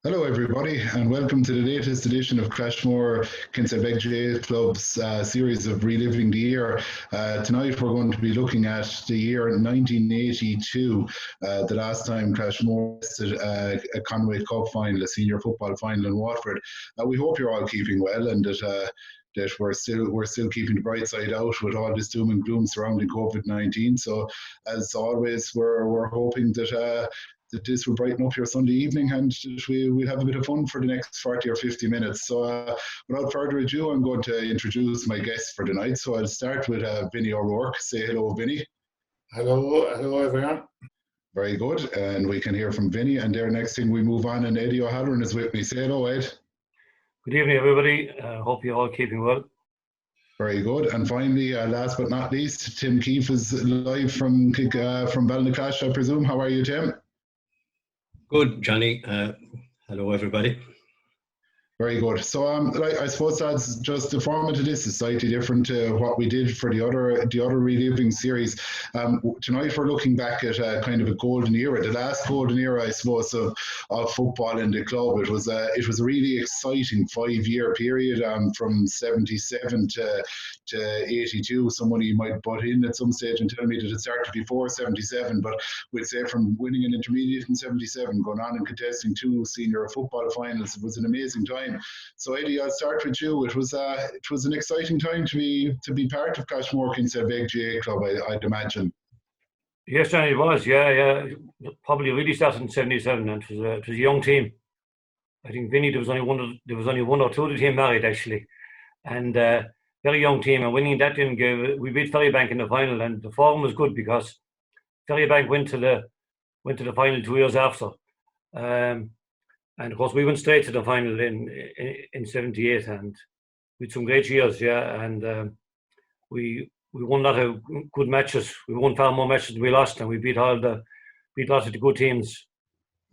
Hello, everybody, and welcome to the latest edition of Clashmore Kinsalebeg Club's series of Reliving the Year. Tonight, we're going to be looking at the year 1982, the last time Clashmore hosted a Conway Cup final, a senior football final in Waterford. We hope you're all keeping well and that we're still keeping the bright side out with all this doom and gloom surrounding COVID-19. So, as always, we're hoping that this will brighten up your Sunday evening and we'll have a bit of fun for the next 40 or 50 minutes. So without further ado, I'm going to introduce my guests for the night. So I'll start with Vinny O'Rourke. Say hello, Vinny. Hello everyone. Very good. And we can hear from Vinny. And there, next thing we move on, and Eddie O'Halloran is with me. Say hello, Ed. Good evening, everybody. Hope you're all keeping well. Very good. And finally, last but not least, Tim Keefe is live from Ballinaclash, I presume. How are you, Tim? Good, Johnny. Hello, everybody. Very good. So, I suppose that's just the format of this is slightly different to what we did for the other Reliving series. Tonight we're looking back at kind of a golden era, the last golden era, I suppose, of football in the club. It was a really exciting 5-year period from 77 to 82. Somebody might butt in at some stage and tell me that it started before 77, but we'd say from winning an intermediate in 77, going on and contesting 2 senior football finals, it was an amazing time. So Eddie, I'll start with you. It was an exciting time to be part of Clashmore Kinsalebeg GAA club, I'd imagine. Yes, Johnny, it was. Yeah. Probably really started in 77, and it was a young team. I think Vinny, there was only one or two of the team married actually, and very young team. And winning that didn't give. We beat Ferrybank in the final, and the form was good because Ferrybank went to the final 2 years after. And of course, we went straight to the final in 78, and with some great years, yeah. And we won a lot of good matches. We won far more matches than we lost, and we beat lots of the good teams.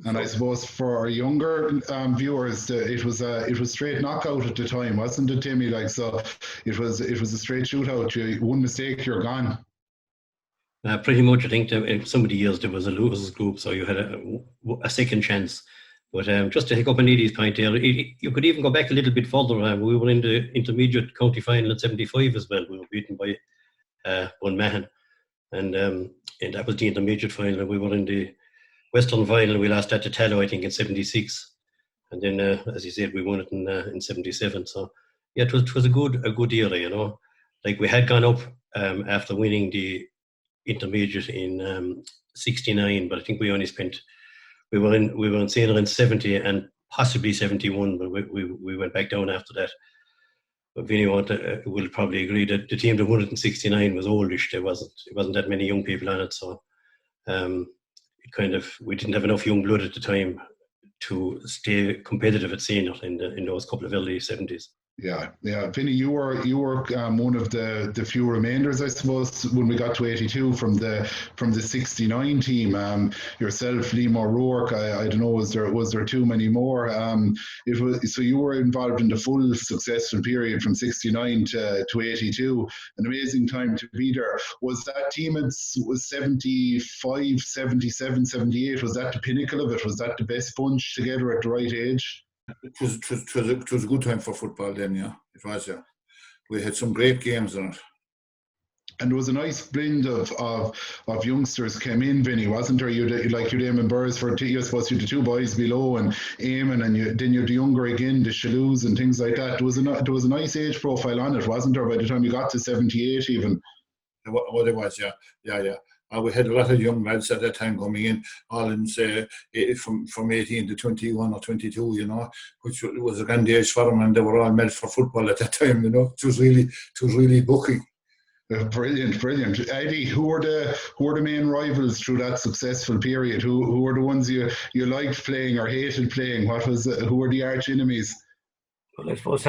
And I suppose for our younger viewers, it was straight knockout at the time, wasn't it, Timmy? Like, so, it was a straight shootout. One mistake, you're gone. Pretty much, I think in some of the years there was a losers group, so you had a second chance. But just to pick up on Edie's point there, you could even go back a little bit further. We were in the intermediate county final in 75 as well. We were beaten by Bunmahan. And that was the intermediate final. We were in the Western final. We lost that to Taoisigh, I think, in 76. And then, as you said, we won it in 77. So, yeah, it was a good era, you know. Like, we had gone up after winning the intermediate in 69, but I think we only spent... We were in senior in 70 and possibly 71, but we went back down after that. But Vinny will probably agree that the team that won it in 69 was oldish. It wasn't that many young people on it, so we didn't have enough young blood at the time to stay competitive at senior in those couple of early 70s. Yeah. Vinny, you were one of the few remainders, I suppose, when we got to 82 from the 69 team. Yourself, Liam O'Rourke. I don't know, was there too many more? So you were involved in the full successful period from 69 to 82. An amazing time to be there. Was that team was 75, 77, 78? Was that the pinnacle of it? Was that the best bunch together at the right age? It was a good time for football then, yeah. It was, yeah. We had some great games in it. And there was a nice blend of youngsters came in, Vinny, wasn't there? You'd Eamon Burrs for I suppose you the 2 boys below and Eamon, and then you're the younger again, the Shallows and things like that. There was a nice age profile on it, wasn't there, by the time you got to 78 even? Well, it was, yeah. We had a lot of young lads at that time coming in, all in, say, from 18 to 21 or 22, you know, which was a grand age for them, and they were all meant for football at that time, you know. It was really booking. Brilliant. Eddie, who were the main rivals through that successful period? Who were the ones you liked playing or hated playing? Who were the arch enemies? Well, I suppose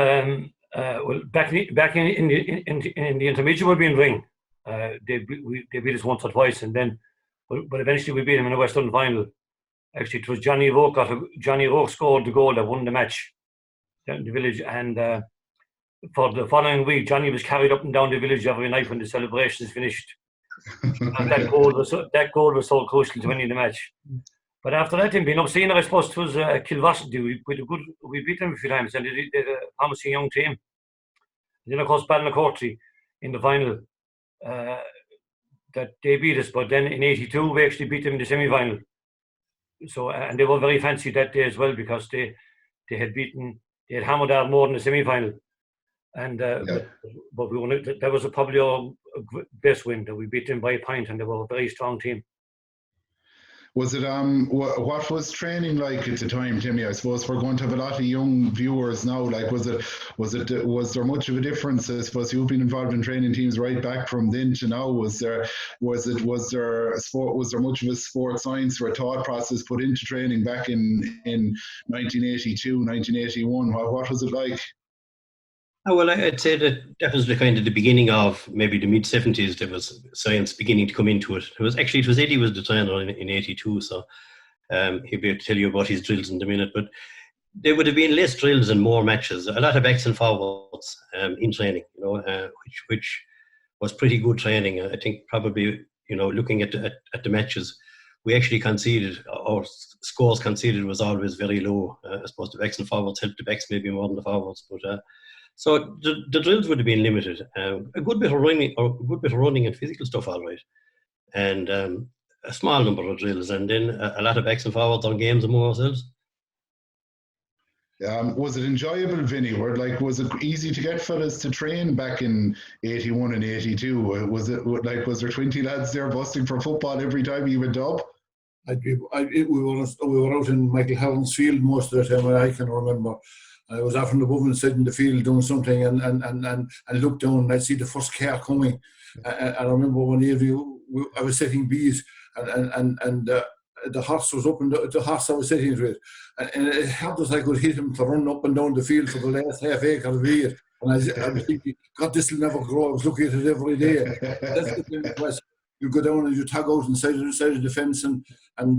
back in the intermediate would be in Ring. They beat us once or twice, and then, but eventually we beat them in the Western final. Actually, it was Johnny O'Rourke scored the goal that won the match down in the village, and for the following week, Johnny was carried up and down the village every night when the celebrations finished. And that goal was so crucial to winning the match. But after that, being up senior, I suppose it was Kilvassity. We beat them a few times, and they're a promising young team. Then of course Ballynacourtry in the final that they beat us, but then in '82 we actually beat them in the semi-final. So and they were very fancy that day as well, because they had hammered out more in the semi-final, and but we won. That was probably our best win, that we beat them by a point, and they were a very strong team. Was it what was training like at the time, Timmy? I suppose we're going to have a lot of young viewers now. Like, was there much of a difference? I suppose you've been involved in training teams right back from then to now. Was there much of a sports science or a thought process put into training back in 1982, 1981? What was it like? Oh, well, I'd say that was the kind of the beginning of maybe the mid-70s. There was science beginning to come into it. It was Eddie was the trainer in '82, so he'll be able to tell you about his drills in a minute. But there would have been less drills and more matches. A lot of backs and forwards in training, which was pretty good training. I think probably, looking at the matches, we actually conceded, our scores conceded was always very low. I suppose the backs and forwards helped the backs maybe more than the forwards, but. So the drills would have been limited. A good bit of running and physical stuff, all right, and a small number of drills, and then a lot of backs and forwards on games among ourselves. Was it enjoyable, Vinny? Was it easy to get fellas to train back in '81 and '82? Was there 20 lads there busting for football every time you went up? We were out in Michael Hallin's field most of the time, I can remember. I was often above and sitting in the field doing something and looked down and I'd see the first car coming. And I remember one day I was setting bees and the horse was up and the horse I was setting to it. And it helped us I could hit him to run up and down the field for the last half acre of the year. And I was thinking, God, this will never grow. I was looking at it every day. That's the thing was, you go down and you tug out inside of the fence and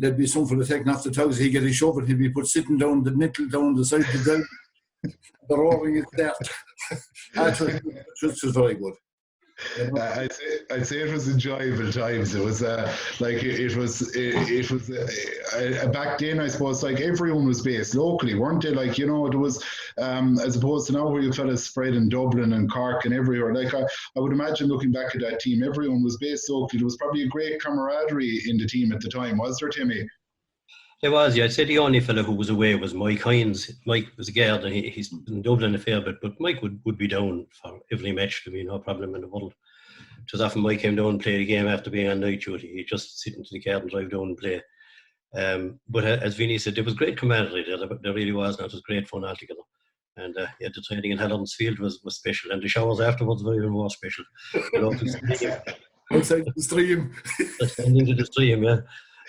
there'd be some for the taking off the tugs. He'd get his shove and he'd be put sitting down the nickel down the side of the belt. The roaring is there. It was very good. I'd say it was enjoyable times. It was back then. I suppose everyone was based locally, weren't they? It was as opposed to now where you fellas spread in Dublin and Cork and everywhere. I would imagine looking back at that team, everyone was based locally. There was probably a great camaraderie in the team at the time, was there, Timmy? There was, yeah. I'd say the only fellow who was away was Mike Hines. Mike was a guard and he's in Dublin a fair bit, but Mike would be down for every match. There'd be no problem in the world. It was often Mike came down and played a game after being on night duty. He'd just sit into the car and drive down and play. But as Vinny said, there was great camaraderie there. There really was. It was great fun altogether. And the training in Hallin's field was special. And the showers afterwards were even more special. Outside the stream. Into the stream, yeah.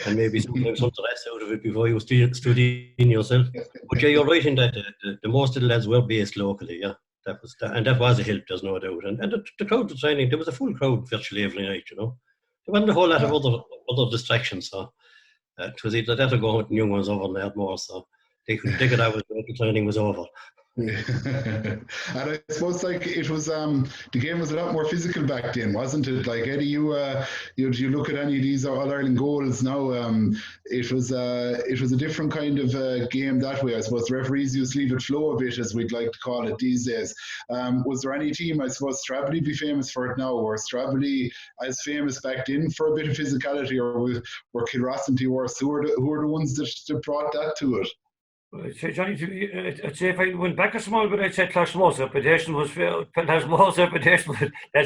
And maybe sometimes some rest out of it before you studying yourself. But yeah, you're right in that the most of the lads were based locally, yeah. That was a help, there's no doubt. And the crowd was training, there was a full crowd virtually every night, There wasn't a whole lot of other distractions, so it was either that or go out and young ones over and they had more, so they could always wait the training was over. And I suppose it was the game was a lot more physical back then, wasn't it? Eddie, you look at any of these All-Ireland goals now, it was a different kind of game that way. I suppose the referees used to leave it flow a bit, as we'd like to call it these days. Was there any team, I suppose Stradbally be famous for it now, or Stradbally as famous back then for a bit of physicality, or were Kilrossenty worse? Who are the ones that brought that to it? Johnny, I'd say if I went back a small bit, I'd say Clashmore's reputation was that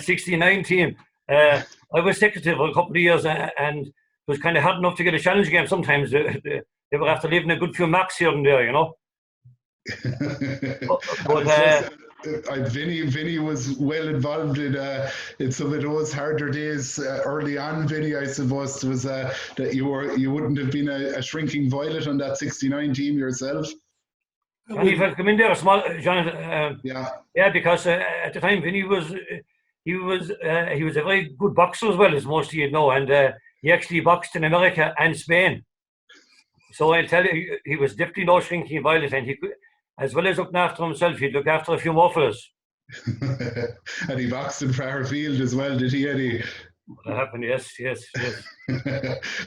69 team. I was secretary for a couple of years and it was kind of hard enough to get a challenge game sometimes. They were after leaving a good few marks here and there, Vinny was well involved in some of those harder days early on. Vinny, I suppose, was that you wouldn't have been a shrinking violet on that 69 team yourself. Johnny, if I come in there, because at the time Vinny was a very good boxer as well, as most of you know, and he actually boxed in America and Spain. So I'll tell you, he was definitely no shrinking violet, and he could, as well as looking after himself, he'd look after a few more fellas. And he boxed in Farrell Field as well, did he, Eddie? That happened, yes.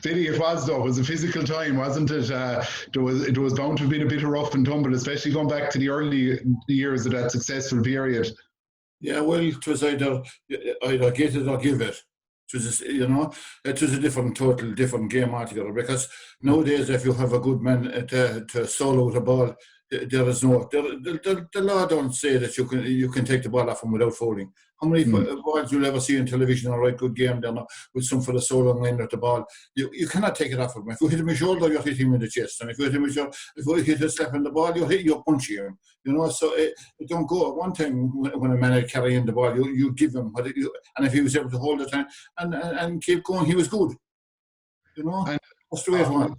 Vinny, it was though. It was a physical time, wasn't it? It was bound to have been a bit of rough and tumble, especially going back to the early years of that successful period. Yeah, well, it was either get it or give it. It was, it was a total different game altogether. Because nowadays, if you have a good man to solo the ball, there is no. The law don't say that you can take the ball off him without fouling. How many balls you'll ever see on television, a right good game there with some for the solo line at the ball? You cannot take it off of him. If you hit him in the shoulder, you hit him in the chest, and if you hit him if you hit a slap in the ball, you punch him. So it don't go. At one time when a man had carrying the ball, you give him, and if he was able to hold it and keep going, he was good. And that's the way it was.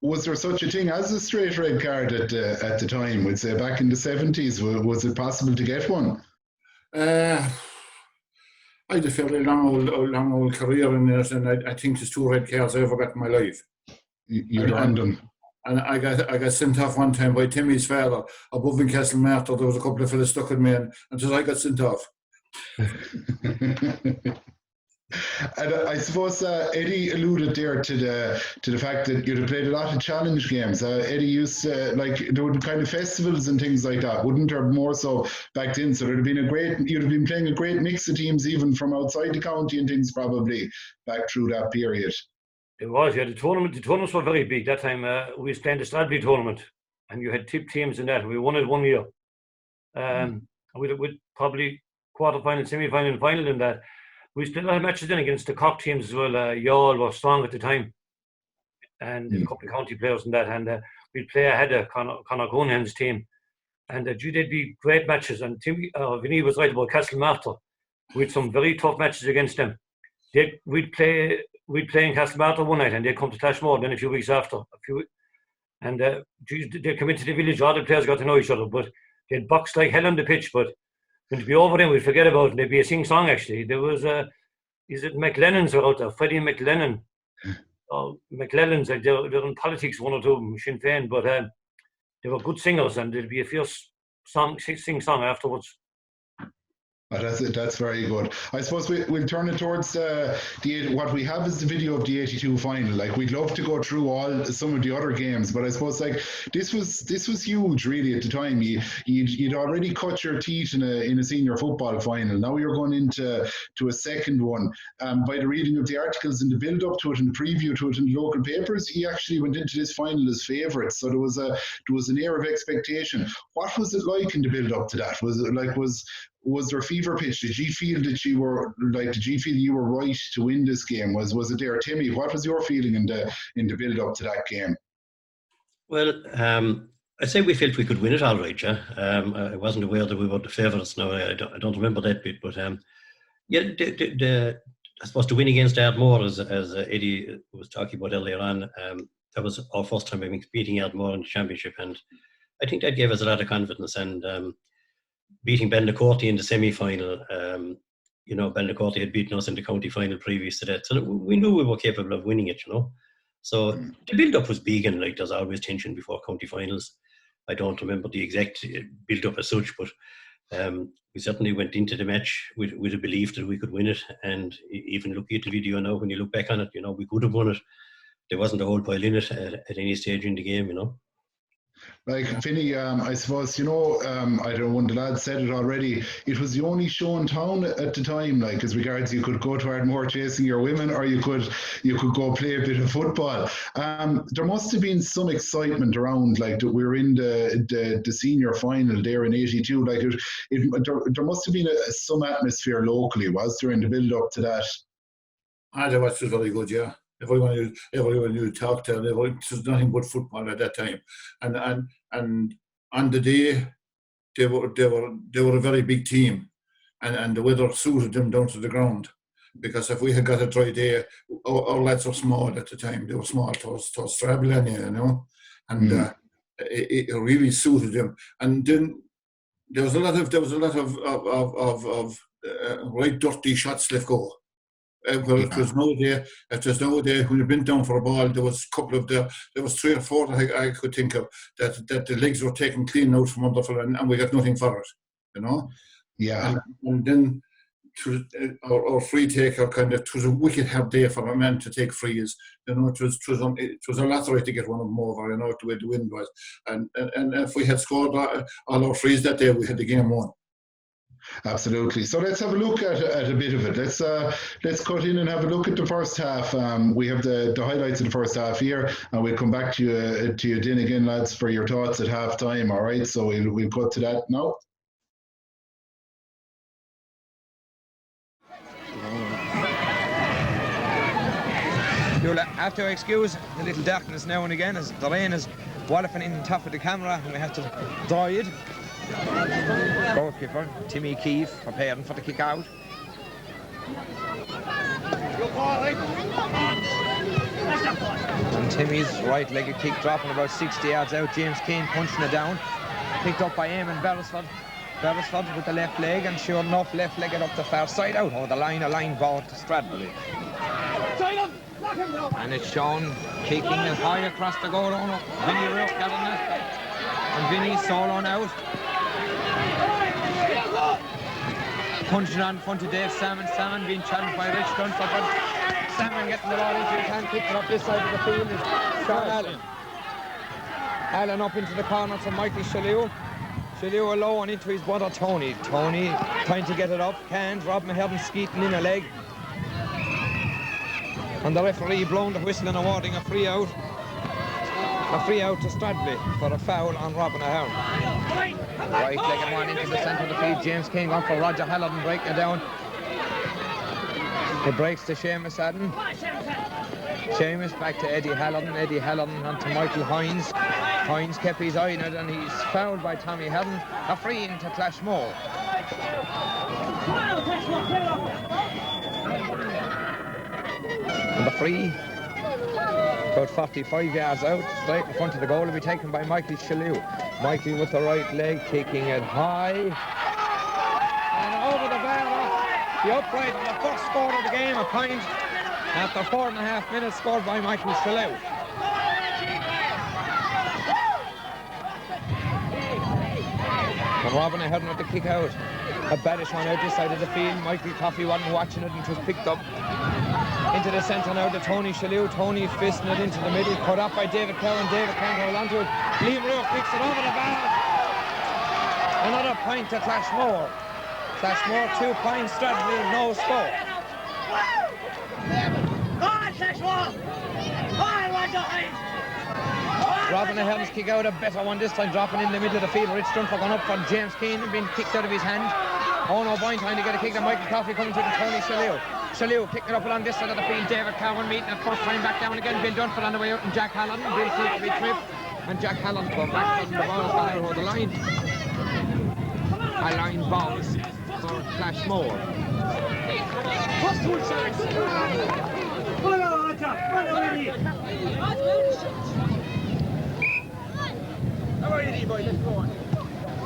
Was there such a thing as a straight red card at the time? We'd say back in the 70s. Was it possible to get one? I had a fairly long old career in this, and I think there's 2 red cards I ever got in my life. You earned them. And I got sent off one time by Timmy's father above in Castlemartyr. There was a couple of fellas stuck in me, and so I got sent off. And I suppose Eddie alluded there to the fact that you'd have played a lot of challenge games. Eddie used to, there would be kind of festivals and things like that, wouldn't there? More so back then. So you'd have been playing a great mix of teams even from outside the county and things probably back through that period. It was, yeah. The tournaments were very big that time. We was playing the Stradley tournament, and you had tip teams in that. We won it one year. We'd probably quarter-final, semi-final and final in that. We played a lot of matches then against the Cork teams as well. Y'all were strong at the time, and a couple of county players in that. And we'd play ahead of Conor Conahan's team, and they'd be great matches. And Vinny was right about Castlemartyr. We had some very tough matches against them. We'd play in Castlemartyr one night, and they'd come to Clashmore then a few weeks after. And they'd come into the village. All the players got to know each other, but they'd box like hell on the pitch. But when to be over them, we'd forget about it. There'd be a sing-song, actually. There was is it McLennan's were out there? Freddie McLennan. McLennan's, they're in politics, one or two of them, Sinn Féin, but they were good singers, and there'd be a fierce sing-song afterwards. That's very good. I suppose we'll turn it towards what we have is the video of the 82 final. We'd love to go through some of the other games, but I suppose this was huge really at the time. You'd already cut your teeth in a senior football final. Now you're going into a second one. By the reading of the articles and the build up to it and the preview to it in the local papers, he actually went into this final as favourites. So there was an air of expectation. What was it like in the build up to that? Was there fever pitch? Did you feel that you were right to win this game? Was it there, Timmy? What was your feeling in the build up to that game? Well, I'd say we felt we could win it all right, yeah. I wasn't aware that we were the favourites now. I don't remember that bit, but I suppose to win against Ardmore, as Eddie was talking about earlier on, that was our first time beating Ardmore in the championship, and I think that gave us a lot of confidence. And beating Ballycorty in the semi-final, Ballycorty had beaten us in the county final previous to that, so we knew we were capable of winning it, So the build-up was big, and there's always tension before county finals. I don't remember the exact build-up as such, but we certainly went into the match with a belief that we could win it. And even looking at the video now, when you look back on it, we could have won it. There wasn't a whole pile in it at any stage in the game, Vinny, I suppose, I don't know, one of the lads said it already, it was the only show in town at the time, as regards you could go to Ardmore chasing your women, or you could go play a bit of football. There must have been some excitement around, we were in the senior final there in 82, there must have been some atmosphere locally, was there, in the build-up to that? That was very good, yeah. Everyone you talk to, it was nothing but football at that time, and on the day they were a very big team, and the weather suited them down to the ground, because if we had got a dry day, our lads were small at the time. They were small to Strablania, and it really suited them. And then there was a lot of right dirty shots left go. Well, it was no day when you've been down for a ball, there was there was 3 or 4 that I could think of that the legs were taken clean out from under, and we got nothing for it, Yeah. And then our free taker it was a wicked hard day for a man to take frees. It was a lottery to get one of them over. The way the wind was, and if we had scored all our frees that day, we had the game won. Absolutely. So let's have a look at a bit of it. Let's cut in and have a look at the first half. We have the highlights of the first half here, and we'll come back to you then again, lads, for your thoughts at half time. All right. So we'll cut to that now. You'll have to excuse the little darkness now and again as the rain is walloping in the top of the camera and we have to dry it. Goalkeeper Timmy Keefe preparing for the kick out. And Timmy's right-legged kick dropping about 60 yards out. James Keane punching it down. Picked up by Eamon Beresford. Beresford with the left leg, and sure enough, left-legged up the far side out. Oh, the line ball to Stradbally. And it's shown kicking it high across the goal. Oh no, Vinny Rook got in it. And Vinny soloing out. Punching on in front of Dave Salmon. Salmon being challenged by Rich Dunford. Salmon getting the ball into his hand, kicking up this side of the field is Sean Allen. Allen up into the corner from Michael Shalew. Shalew low and into his brother Tony. Tony trying to get it up, can't. Rob Maherdon skeeting in a leg. And the referee blowing the whistle and awarding a free out. A free out to Stradley for a foul on Robin Ahern. Right-legged one into the centre of the field. James King on for Roger Halloran breaking it down. It breaks to Seamus Adden. Seamus back to Eddie Halloran. Eddie Halloran on to Michael Hines. Hines kept his eye on it and he's fouled by Tommy Halloran. A free into Clashmore. And the free, about 45 yards out, straight in front of the goal, will be taken by Michael Shalew. Michael with the right leg, kicking it high. And over the bar, the upright, the first score of the game, a point after 4.5 minutes, scored by Michael Shalew. And Robin Ahern with the kick out. A baddish one out this side of the field. Michael Coffey wasn't watching it and it was picked up into the centre now to Tony Shalew. Tony fisting it into the middle, cut up by David Cowan. David can't hold on to it. Liam Rourke kicks it over the bar. Another point to Clashmore. Clashmore 2 points, Stradley no score. Robin Ahern's kick out, a better one this time, dropping in the middle of the field. Rich Dunford gone up for James Keane and being kicked out of his hand. Owen O'Brien trying to get a kick to Michael Coffey coming to the Tony Shalew. Shalew picking it up along this side of the field. David Cowan meeting it first time back down again. Bill Dunford on the way out and Jack Halloran. Bill seems to be tripped and Jack Halloran come back and the ball has gone out over the line. A line ball for Clashmore.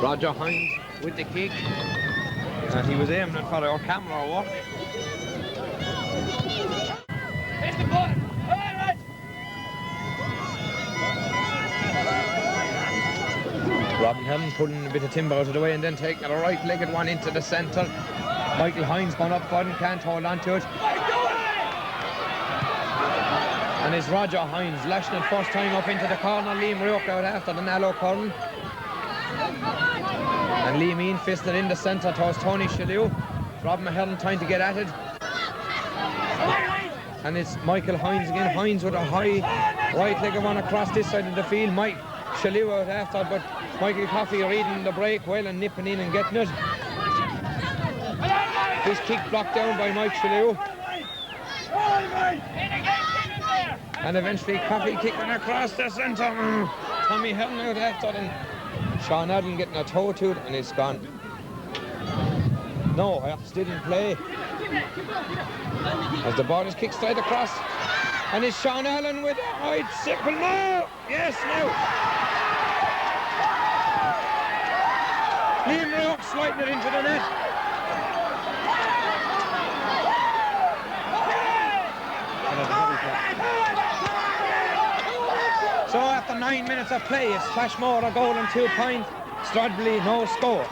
Roger Hines with the kick. And he was aiming for our camera work. Robin Helm pulling a bit of timber out of the way and then taking a right-legged one into the centre. Michael Hines going up for it and can't hold on to it. And it's Roger Hines lashing it first time up into the corner. Liam Rourke out after the Nallo Curran. And Liam Ian fisting it in the centre towards Tony Shalew. Rob Maherdon trying to get at it. And it's Michael Hines again. Hines with a high right-legged one across this side of the field. Mike Shalew out after, but Michael Coffey reading the break well and nipping in and getting it. This kick blocked down by Mike Shalew. And eventually Coffey kicking across the centre. Tommy Helm out after and Sean Adden getting a toe to it and it's gone. No, still in play. As the ball is kicked straight across. And it's Sean Allen with a right sickle. No! Yes, no! Liam Rourke sliding it into the net. So after 9 minutes of play, it's Clashmore a goal and 2 points. Stradbally no score.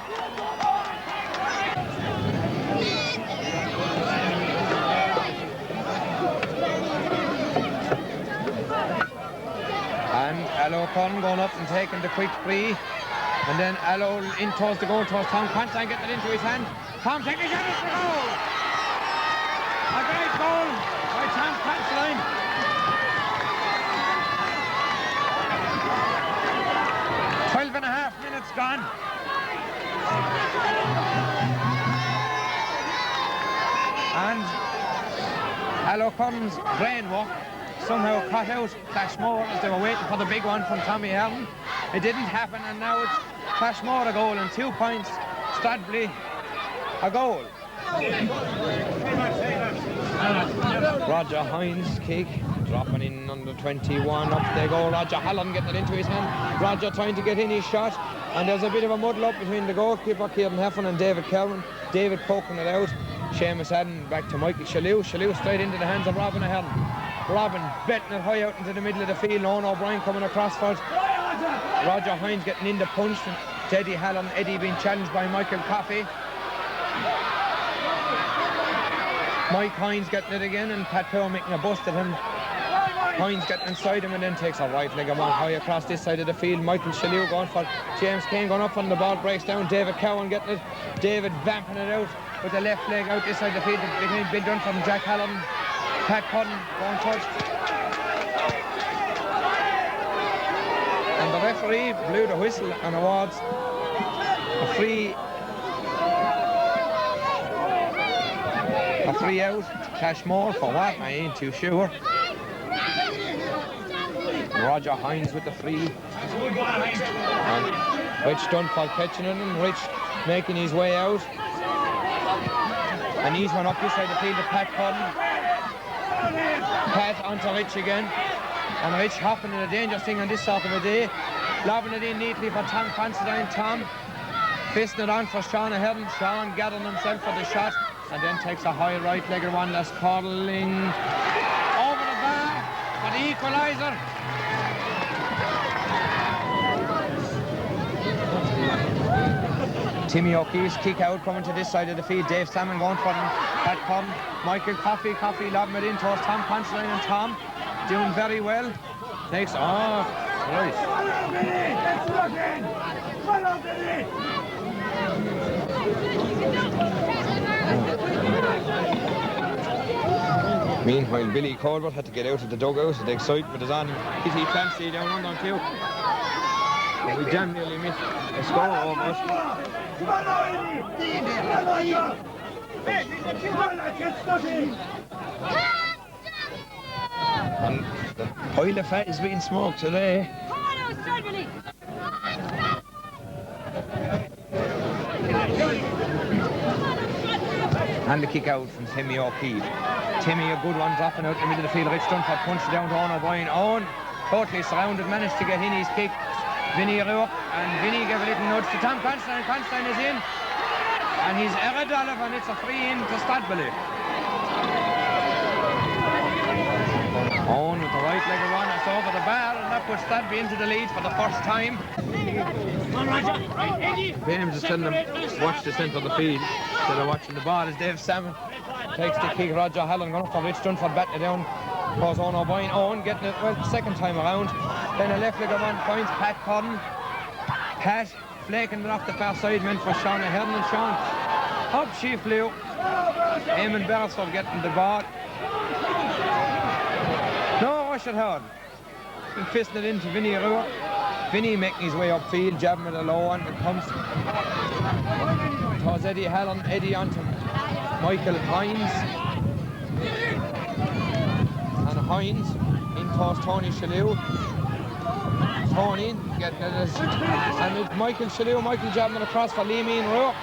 Allo Conn going up and taking the quick free. And then Allo in towards the goal, towards Tom Constantine, getting it into his hand. Tom taking a shot at the goal. A great goal by Tom Constantine. Twelve and a half minutes gone. And Allo Conn's brain walk somehow cut out Clashmore as they were waiting for the big one from Tommy Allen. It didn't happen, and now it's Clashmore a goal and 2 points, Stradbally a goal. Roger Hines kick, dropping in under 21, up they go. Roger Hallam getting it into his hand. Roger trying to get in his shot, and there's a bit of a muddle up between the goalkeeper Kieran Heffern and David Kelvin. David poking it out. Seamus Adden back to Michael Shalou. Shalou straight into the hands of Robin Ahern. Robin betting it high out into the middle of the field. Owen O'Brien coming across for it. Roger Hines getting in the punch to Eddie Hallam. Eddie being challenged by Michael Coffey. Mike Hines getting it again, and Pat Power making a bust at him. Hines getting inside him and then takes a right leg one high across this side of the field. Michael Shalou going for James Kane, going up on the ball, breaks down. David Cowan getting it. David vamping it out with the left leg out this side of the field. Big done from Jack Hallam. Pat Cudden going touched. And the referee blew the whistle and awards a free out. Clashmore for what? I ain't too sure. Roger Hines with the free. And Rich Dunford catching it, and Rich making his way out. And he's went up this side of the field to Pat Cudden. Pat onto Rich again. And Rich hopping in a dangerous thing on this sort of a day. Lobbing it in neatly for Tom Considine. Tom fisting it on for Sean Ahern. Sean gathering himself for the shot. And then takes a high right-legged one that's curling over the bar for the equaliser. Timmy O'Keefe's kick out coming to this side of the field. Dave Salmon going for him. Pat Cudden. Michael Coffey lobbing it in towards Tom Considine, and Tom doing very well. Takes off. Right. Meanwhile, Billy Colbert had to get out of the dugout, so the excitement is on. Kitty Clancy down under on two. And we damn nearly missed a score almost. And the pile of fat is being smoked today. And the kick out from Timmy O'Keefe. Timmy, a good one, dropping out in the middle of the field. Rich Dunford punched down to Owen O'Brien. Owen, totally surrounded, managed to get in his kick. Vinny Rourke, and Vinny gave a little nudge to Tom Constantine. Constantine is in. And he's Eredolov, and it's a free in to Stradbally. Owen with the right leg of one, it's over the bar, and that puts Stradbally into the lead for the first time. James is telling them, watch the centre of the field. Instead of watching the ball as Dave Salmon takes the kick. Roger Hallam going up for Rich Dunford, batting it down. Cause Owen O'Brien. Owen getting it, well, second time around. Then a left leg of one points, Pat Cudden. Pat flaking it off the far side, meant for Sean Ahern, and Sean up she flew. Eamon Beresford getting the ball. No rush at hard. And fisting it into Vinny Rourke. Vinny making his way upfield, jabbing with a low one. It comes towards Eddie Hallam. Eddie onto Michael Hines. And Hines in towards Tony Shalou. Tony getting it as, and it's Michael Shalou. Michael jabbing it across for Liam Rourke.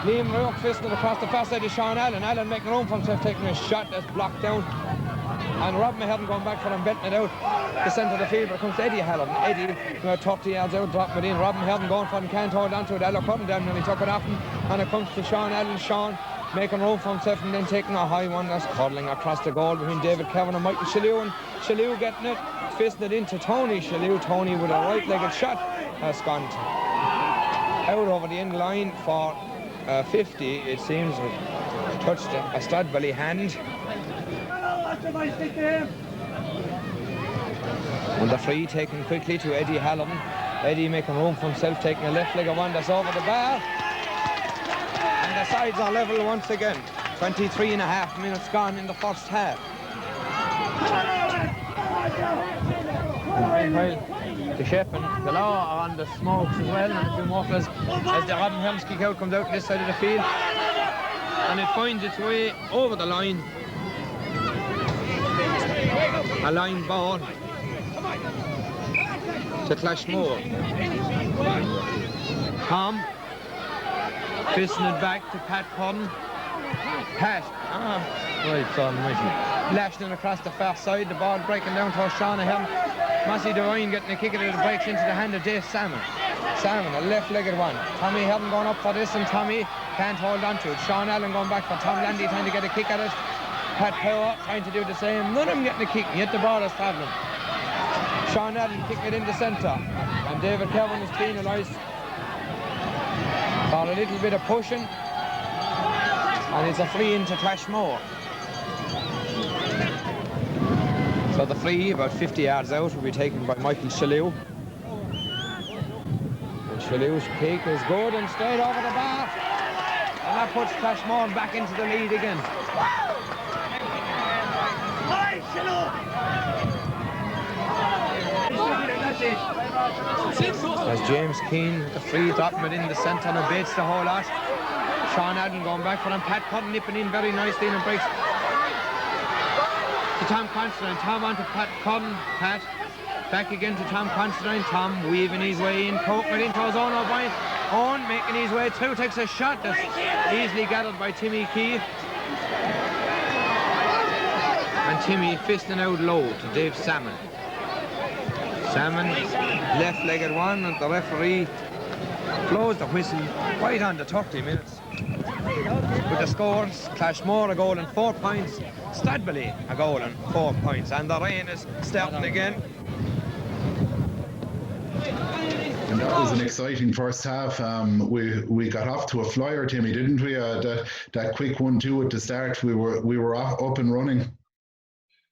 Liam Rourke fisting it across the far side of Sean Allen. Allen making room for himself, taking a shot that's blocked down. And Rob Mahern going back for him, betting it out the centre of the field, but it comes to Eddie Hallam. Eddie, 30 yards out, dropping it in. Rob Mahern going for him, can't hold on to it. Allo Cudden down, and he took it off him. And it comes to Sean Allen. Sean making room for himself, and then taking a high one that's curling across the goal between David Kevin and Michael Shalou. And Shalou getting it, fisting it into Tony Shalou. Tony with a right-legged shot has gone out over the end line for 50, it seems. Touched a Stradbally hand. And the free taken quickly to Eddie Hallam. Eddie making room for himself, taking a left-legger one that's over the bar. And the sides are level once again. 23.5 minutes gone in the first half. And meanwhile, the chef and the law are on the smokes as well, and a few more as the Robin Helms kick out comes out this side of the field. And it finds its way over the line. A line ball to Clashmore. Tom fisting it back to Pat Cotton. Pat, right, so lashing it across the far side, the ball breaking down to O'Shanahan. Massey Devine getting a kick at it, it breaks into the hand of Dave Salmon. Salmon, a left-legged one. Tommy Helton going up for this, and Tommy can't hold on to it. Sean Allen going back for Tom Landy trying to get a kick at it. Pat Power trying to do the same. None of them getting a kick, yet the ball is travelling. Sean Allen kicking it in the centre, and David Kevin is penalised for a little bit of pushing, and it's a free into Clashmore. So the free, about 50 yards out, will be taken by Michael Shallew. And Shallew's kick is good and straight over the bar, and that puts Clashmore back into the lead again. As James Keane, the free dropping it in the centre and abates the whole lot. Sean Allen going back for him. Pat Cotton nipping in very nicely and breaks to Tom Constantine. Tom on to Pat Cotton. Pat back again to Tom Constantine. Tom weaving his way in, poking it into his own O'Brien. Owen making his way through, takes a shot that's easily gathered by Timmy Keane. And Timmy fisting out low to Dave Salmon. Salmon, left-legged one, and the referee blows the whistle right on the 30 minutes. With the scores, Clashmore a goal and 4 points, Stradbally a goal and 4 points, and the rain is starting again. And that was an exciting first half. We got off to a flyer, Timmy, didn't we? That quick 1-2 at the start, we were up and running.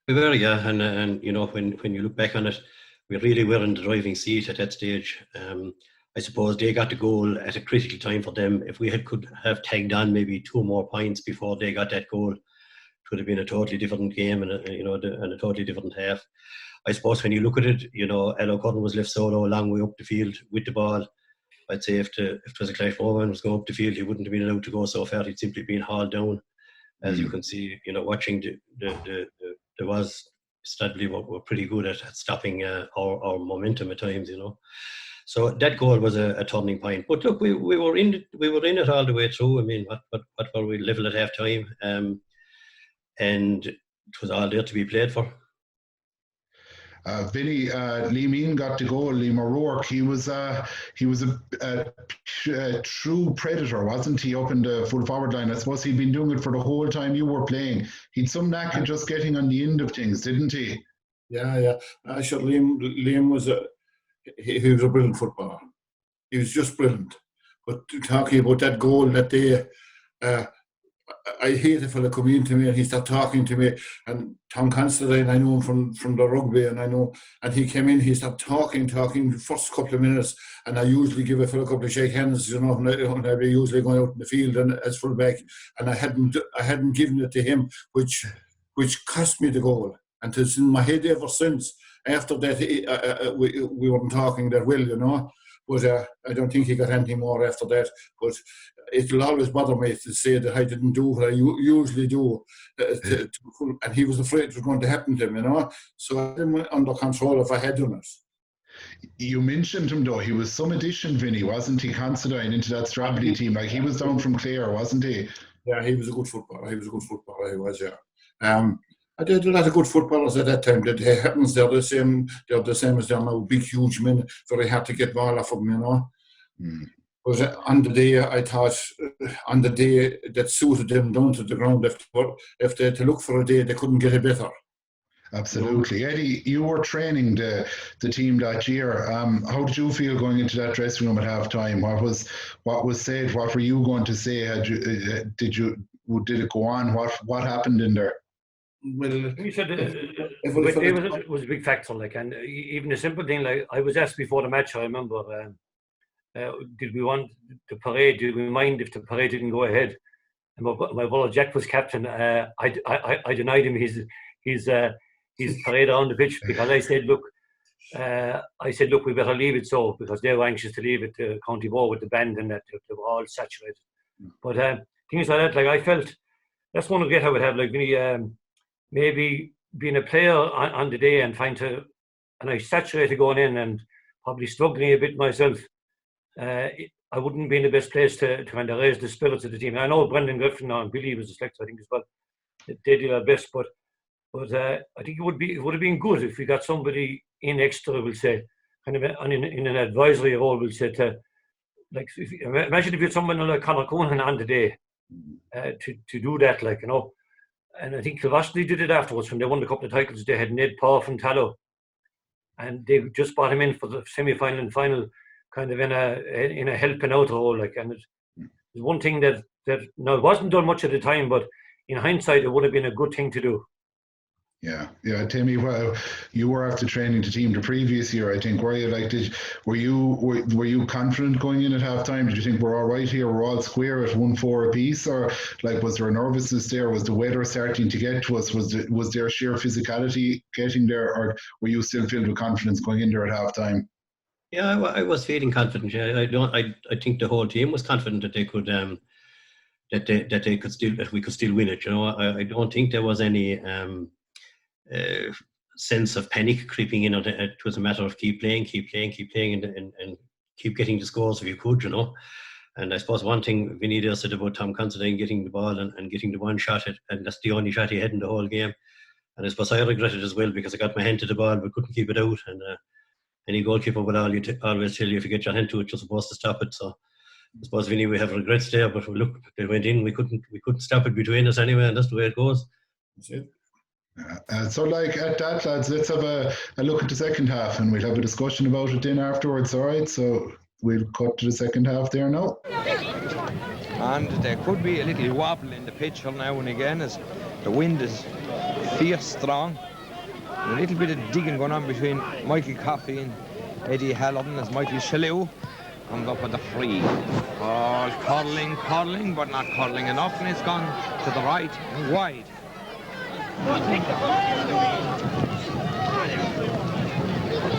We were, yeah, and you know, when you look back on it, we really were in the driving seat at that stage. I suppose they got the goal at a critical time for them. If we could have tagged on maybe 2 more points before they got that goal, it would have been a totally different game and a totally different half. I suppose when you look at it, you know, Al O'Connor was left solo a long way up the field with the ball. I'd say if it was a Clashmore man was going up the field, he wouldn't have been allowed to go so far. He'd simply been hauled down. As you can see, you know, watching there was Stradbally were pretty good at stopping our momentum at times, you know. So that goal was a turning point. But look, we were in it all the way through. I mean, what were we, level at half time? And it was all there to be played for. Vinny, Lee Mean got the goal. Liam O'Rourke, he was a true predator, wasn't he, up in the full forward line? I suppose he'd been doing it for the whole time you were playing. He'd some knack of just getting on the end of things, didn't he? Yeah. Sure, Liam was he was a brilliant footballer. He was just brilliant. But talking about that goal that day, I hate a fella coming in to me and he started talking to me, and Tom Constantine, I know him from the rugby, and he came in, he started talking the first couple of minutes, and I usually give a fella a couple of shake hands, you know, and I'd be usually going out in the field and as full back, and I hadn't given it to him, which cost me the goal, and it's in my head ever since. After that, we weren't talking that well, you know. But I don't think he got anything more after that. But it will always bother me to say that I didn't do what I usually do. And he was afraid it was going to happen to him, you know. So I didn't under control if I had done it. You mentioned him, though. He was some addition, Vinny, wasn't he, Considine, into that Stradbally team? Like, he was down from Clare, wasn't he? Yeah, he was a good footballer. He was, yeah. I did a lot of good footballers at that time. That happens, they're the same as they are now, big, huge men. Very hard to get ball off of them, you know. But on the day, I thought, on the day that suited them down to the ground, if they had to look for a day, they couldn't get it better. Absolutely. Eddie, you were training the team that year. How did you feel going into that dressing room at half time? What was said? What were you going to say? Did it go on? What happened in there? Well, You said It was a big factor, like, and even a simple thing like I was asked before the match. I remember, did we want the parade? Did we mind if the parade didn't go ahead? And my brother Jack was captain. I denied him his parade around the pitch because I said, look, we better leave it so, because they were anxious to leave it to County Board with the band and that they were all saturated. But things like that, like I felt that's one regret I would have, like maybe being a player on the day and I saturated going in and probably struggling a bit myself. I wouldn't be in the best place to kind of raise the spirits of the team. And I know Brendan Griffin and Billy was a selector, I think, as well. They did their best, but I think it would have been good if we got somebody in extra, we'll say, kind of in an advisory role, we'll say, to like imagine if you had someone like Conor Conan on the day to do that, like, you know. And I think Kilvashly did it afterwards when they won a couple of titles. They had Ned Paugh from Tallow, and they just brought him in for the semi-final and final, kind of in a helping out role, like. And it's one thing that now it wasn't done much at the time, but in hindsight, it would have been a good thing to do. Yeah. Timmy, well, you were after training the team the previous year, I think. Were you confident going in at halftime? Did you think we're all right here? We're all square at 1-4 apiece, or like was there a nervousness there? Was the weather starting to get to us? Was there sheer physicality getting there, or were you still filled with confidence going in there at halftime? Yeah, I was feeling confident. Yeah, I think the whole team was confident that they could that we could still win it. You know, I don't think there was any sense of panic creeping in. It was a matter of keep playing and keep getting the scores if you could, you know. And I suppose one thing Vinny there said about Tom Considine getting the ball and getting the one shot at, and that's the only shot he had in the whole game. And I suppose I regretted as well, because I got my hand to the ball but couldn't keep it out. And any goalkeeper would always tell you, if you get your hand to it, you're supposed to stop it. So I suppose, Vinny, we have regrets there, but look, they went in, we couldn't stop it between us anyway, and that's the way it goes. That's it. So like at that, lads, let's have a look at the second half, and we'll have a discussion about it then afterwards. All right, so we'll cut to the second half there now. And there could be a little wobble in the pitch now and again, as the wind is fierce strong. And a little bit of digging going on between Michael Coffey and Eddie Hallinan as Michael Shalou comes up with the free. Oh, cuddling, but not cuddling enough, and it's gone to the right and wide.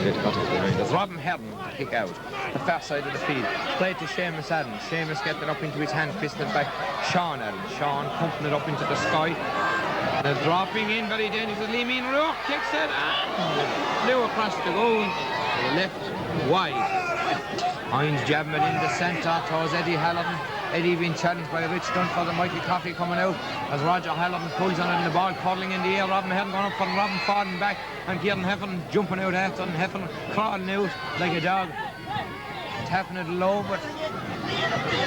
There's Robin Herden to kick out the far side of the field. Played to Seamus Adams. Seamus getting it up into his hand, fisted back. Sean Adams. Sean pumping it up into the sky. They're dropping in very dangerously. Mean Rook kicks it and flew across the goal to the left wide. Hines jabbing it in the centre towards Eddie Hallinan. Eddie being challenged by Rich Dunford and Michael Coffey coming out as Roger Hallinan pulls on it and the ball cuddling in the air. Robin Herden going up for Robin falling back, and Kieran Heffernan jumping out after, and Heffernan crawling out like a dog, tapping it low, but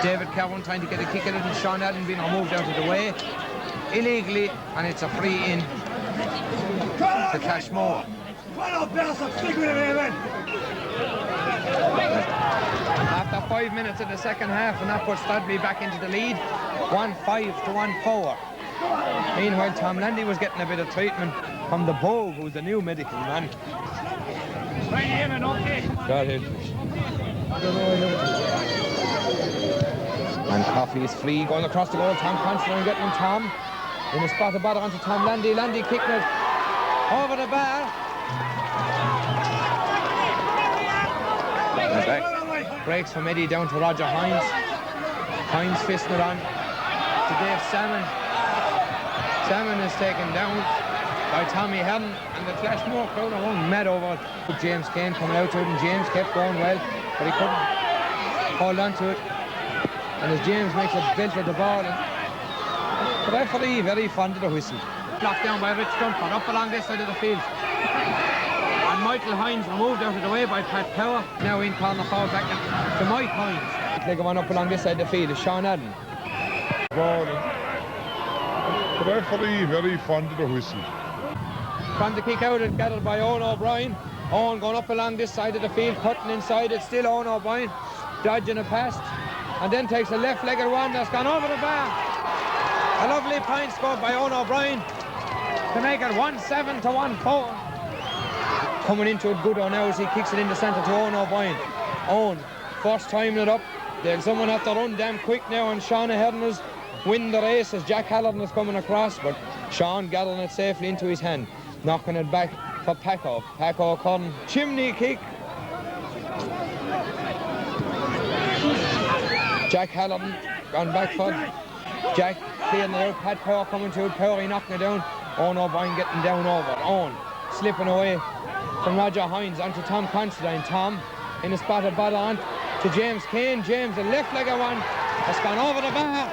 David Cowan trying to get a kick at it, and Sean Allen being removed out of the way illegally, and it's a free in to Clashmore. After 5 minutes of the second half, and that puts Darby back into the lead, 1-5 to 1-4. Meanwhile, Tom Landy was getting a bit of treatment from the Bogue, who's the new medical man. Got it. And Coffey is free, going across the goal. Tom Considine getting him, Tom. In a spot of bother onto Tom Landy. Landy kicking it over the bar. Breaks from Eddie down to Roger Hines. Hines fisting it on to Dave Salmon. Salmon is taken down by Tommy Herden, and the Clashmore crowd are going mad over it. James Kane coming out to it, and James kept going well, but he couldn't hold on to it. And as James makes a belt of the ball, and the referee very fond of the whistle. Blocked down by Rich Dunford, up along this side of the field. And Michael Hines removed out of the way by Pat Power. Now in corner forward back to Mike Hines. They go on up along this side of the field is Sean Adden. The referee very fond of the whistle. From the kick out, and gathered by Owen O'Brien. Owen going up along this side of the field, cutting inside. It's still Owen O'Brien, dodging a pass, and then takes a left-legged one that's gone over the bar. A lovely point scored by Owen O'Brien. to make it 1-7 to 1-4. Coming into it good on now as he kicks it in the centre to Owen O'Brien. Owen, first time it up. There's someone have to run damn quick now, and Sean Ahern is winning the race as Jack Halloran is coming across, but Sean gathering it safely into his hand, knocking it back for Paco. Paco Curran, chimney kick. Jack Halloran gone back for Jack, clearing it out. Pat Power coming to it. Power knocking it down. Owen O'Brien getting down over. Owen slipping away from Roger Hines onto Tom Considine. Tom in a spotted ball on to James Kane. James, a left-legger one, has gone over the bar.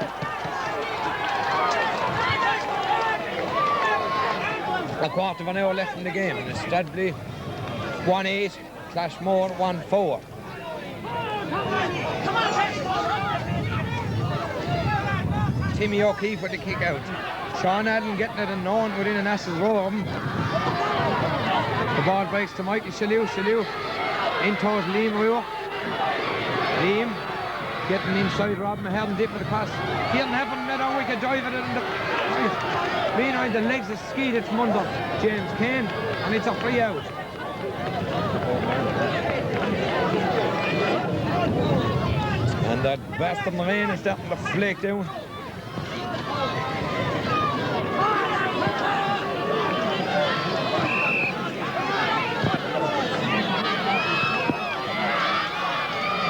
A quarter of an hour left in the game, and it's Stradley 1-8, Clashmore 1-4. Timmy O'Keefe with the kick out. Sean Allen getting it and known within an ass's row of him. The ball breaks to Michael Shalou. Shalou in towards Liam Rourke. Liam getting inside Robin Ahern, dipping across. Kieran Heffernan made a wicked drive at it. Meanwhile, the legs are skied from under James Kane, and it's a free out. And that bastard Moraine is starting to flake down.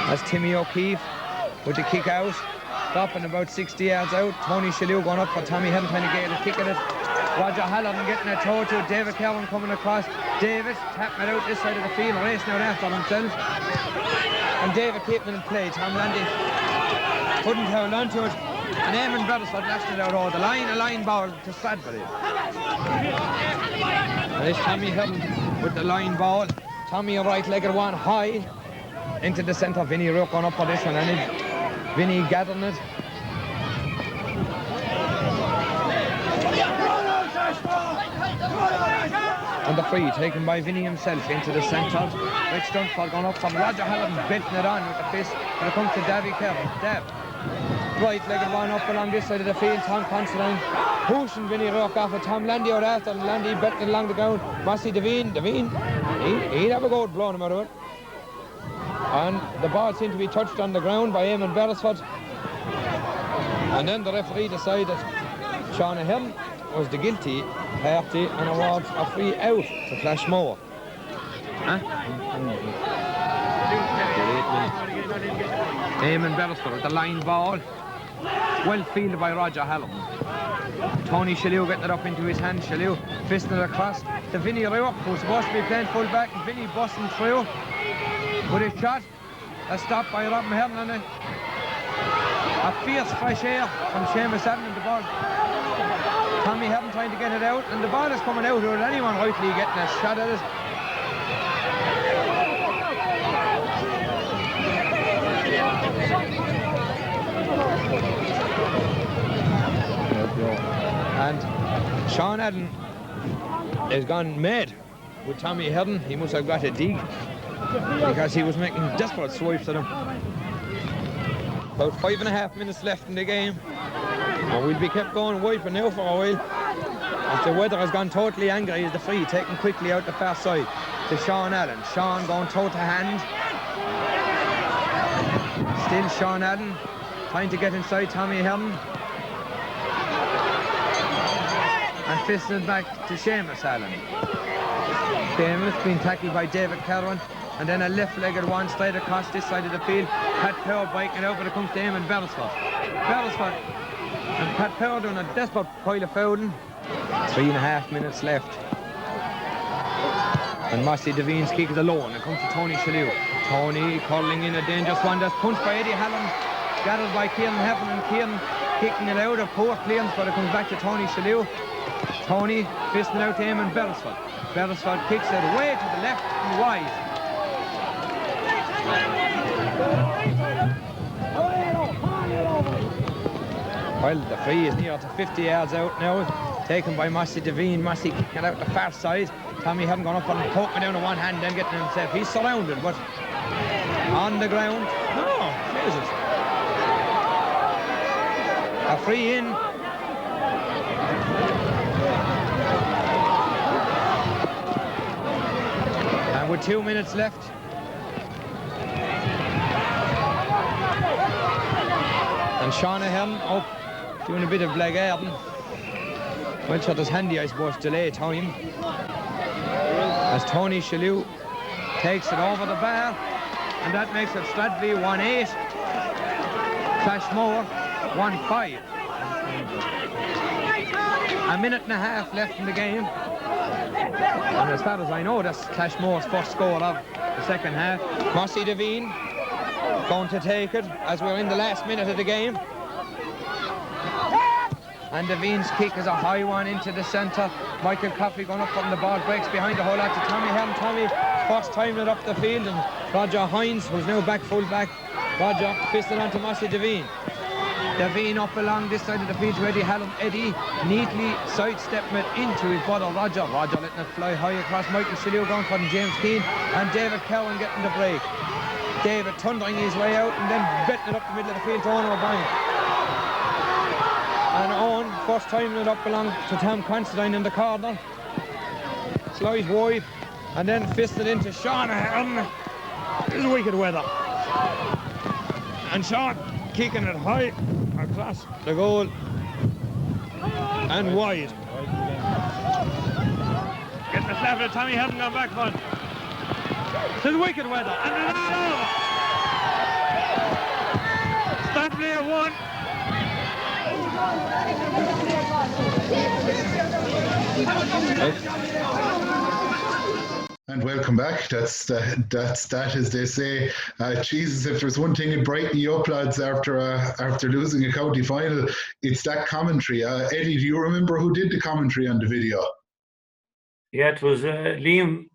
That's Timmy O'Keefe with the kick out, stopping about 60 yards out. Tony Shalou going up for Tommy Head, trying to get a kick at it. Roger Halloran getting a toe to it. David Cowan coming across. David tapping it out this side of the field, racing out after himself. And David keeping it in play. Tom Landy couldn't hold on to it. And Eamon Beresford lashed it out over the line. A line ball to Stradbury. And it's Tommy Head with the line ball. Tommy a right-legged one high into the centre. Vinny Rourke going up for this one, and Vinny gathering it. And the free taken by Vinny himself into the centre. Rich Dunford going up from Roger Halloran, belting it on with the fist, and it comes to Davy Kerr. Dav, right-legged one up along this side of the field. Tom Considine pushing Vinny Rourke off of Tom Landy out after, and Landy betting it along the ground. Massey Devine, he'd have a go at blowing him out of it. And the ball seemed to be touched on the ground by Eamon Beresford. And then the referee decided Sean Ahern was the guilty party and awards a free out to Clashmore. Eamon Beresford with the line ball. Well fielded by Roger Halloran. Tony Shalou getting it up into his hand. Shalou fisting it across to Vinny Rourke, who's supposed to be playing full back. And Vinny busting through with his shot. A stop by Robin Ahern, and a fierce fresh air from Seamus Darby in the ball. Tommy Ahern trying to get it out, and the ball is coming out without anyone rightly getting a shot at it. And Sean Allen has gone mad with Tommy Ahern. He must have got a dig, because he was making desperate swipes at him. About 5.5 minutes left in the game, and we'll be kept going wiping now for a while, as the weather has gone totally angry. As the free taken quickly out the far side to Sean Allen. Sean going toe to hand. Still Sean Allen trying to get inside Tommy Ahern, and fisting it back to Seamus Allen. Seamus being tackled by David Kerwin, and then a left-legged one straight across this side of the field. Pat Power breaking it out, but it comes to Eamon Beresford. Beresford and Pat Power doing a desperate pile of fouling. 3.5 minutes left. And Mossy Devine's kick is alone. It comes to Tony Shalou. Tony curling in a dangerous one. That's punched by Eddie Hallam. Gathered by Kieran Heffernan, and Kieran kicking it out of poor clearance, but it comes back to Tony Shalou. Tony fisting out to Eamon Beresford. Beresford kicks it way to the left and wide. Well, the free is near to 50 yards out now, taken by Mossy Devine. Mossy kicking it out the far side. Tommy hadn't gone up and poking down with one hand, then getting himself. He's surrounded, but on the ground. Oh, Jesus. A free in. with 2 minutes left. And Sean Ahern up doing a bit of blackguarding. Well shot is handy, I suppose, delay time. As Tony Shalhoub takes it over the bar, and that makes it Stradley 1-8, Clashmore 1-5. A minute and a half left in the game. And as far as I know, that's Clashmore's first score of the second half. Mossy Devine going to take it as we're in the last minute of the game. And Devine's kick is a high one into the centre. Michael Coffey going up and the ball breaks behind the whole lot to Tommy Helm. Tommy first time it up the field, and Roger Hines, who's now back full back. Roger fisted onto Mossy Devine. Devine up along this side of the field to Eddie Hallam. Eddie neatly sidestepping it into his brother Roger. Roger letting it fly high across. Michael Shalhoub going for James Keane, and David Cowan getting the break. David thundering his way out and then betting it up the middle of the field to Owen O'Brien. And Owen first time it up along to Tom Considine in the corner. Slides wide and then fisted into Sean Ahern. This is wicked weather. And Sean kicking it high across the goal and wide. Getting the slap of Tommy Helm gone back on. This is wicked weather and it's over. Stradley 1. And welcome back. That's that, as they say. Jesus, if there's one thing that brighten you up, lads, after losing a county final, it's that commentary. Eddie, do you remember who did the commentary on the video? Yeah, it was Liam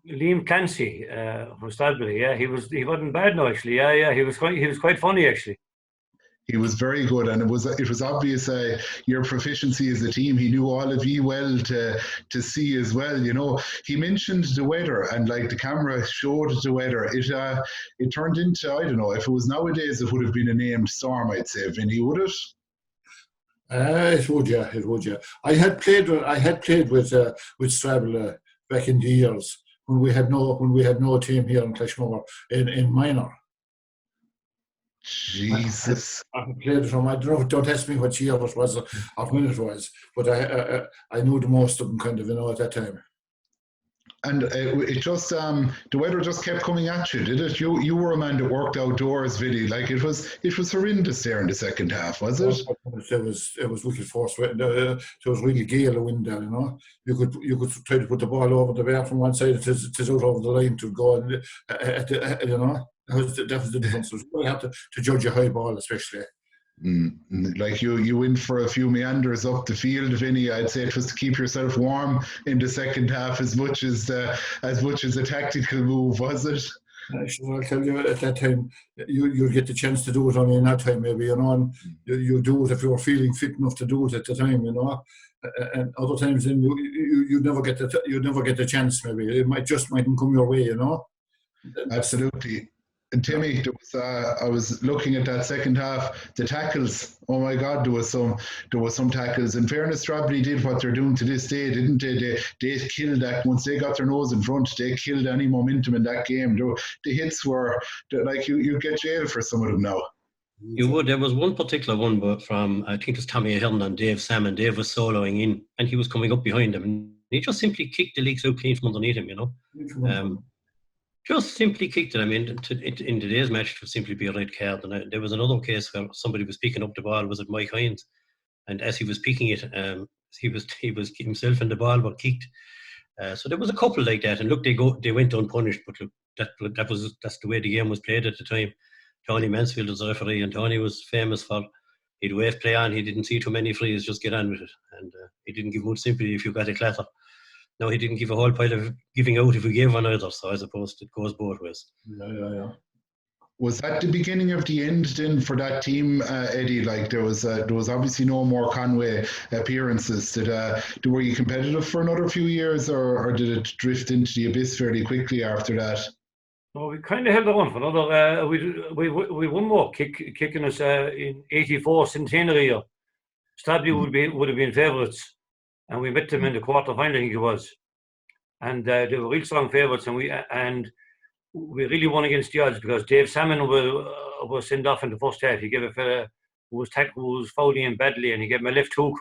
Clancy from Stradley. Yeah, he wasn't bad, no, actually. Yeah, he was quite funny, actually. He was very good, and it was obvious your proficiency as a team. He knew all of you well to see as well. You know, he mentioned the weather, and like the camera showed the weather. It turned into, I don't know, if it was nowadays, it would have been a named storm. I'd say, Vinny, would it? It would, yeah. I had played with Stradley back in the years when we had no team here in Clashmore in minor. Jesus. I played from, I don't ask me what year it was or when it was, but I knew the most of them kind of, you know, at that time. And it just, the weather just kept coming at you, did it? You were a man that worked outdoors, Vinny. Like it was horrendous there in the second half, was it? It was wicked force. There was really gale of wind there, you know. You could try to put the ball over the bar from one side, it is out over the line to go, and you know. That was the difference. It was really hard to judge a high ball, especially. Like you went for a few meanders up the field, Vinny. I'd say it was to keep yourself warm in the second half as much as a tactical move, was it? I'll tell you, at that time, you get the chance to do it only in that time, maybe, you know, and you do it if you're feeling fit enough to do it at the time, you know. And other times, then you never get the chance. Maybe it mightn't come your way, you know. Absolutely. And Timmy, there was, I was looking at that second half, the tackles. Oh my God, there was some tackles. In fairness, Stradley did what they're doing to this day, didn't they? They killed that. Once they got their nose in front, they killed any momentum in that game. The hits were like you get jail for some of them now. You would. There was one particular one, but from I think it was Tommy Ahern and Dave Salmon. Dave was soloing in, and he was coming up behind him, and he just simply kicked the legs out clean from underneath him. You know. Just simply kicked it. I mean, in today's match, it would simply be a red card. And there was another case where somebody was picking up the ball. Was it Mike Hines? And as he was picking it, he was himself and the ball were kicked. So there was a couple like that. And look, they went unpunished. But look, that's the way the game was played at the time. Tony Mansfield was the referee, and Tony was famous for he'd wave play on. He didn't see too many frees, just get on with it. And he didn't give much sympathy if you got a clatter. No, he didn't give a whole pile of giving out if we gave one either. So I suppose it goes both ways. Yeah. Was that the beginning of the end then for that team, Eddie? Like there was obviously no more Conway appearances. Were you competitive for another few years, or did it drift into the abyss fairly quickly after that? No, we kind of held on for another. We won more kicking us in '84 centenary year. Stradley would have been favourites. And we met them in the quarter final, I think it was, and they were real strong favourites. And we really won against the odds because Dave Salmon was sent off in the first half. He gave a fella who was fouling him badly, and he gave him a left hook,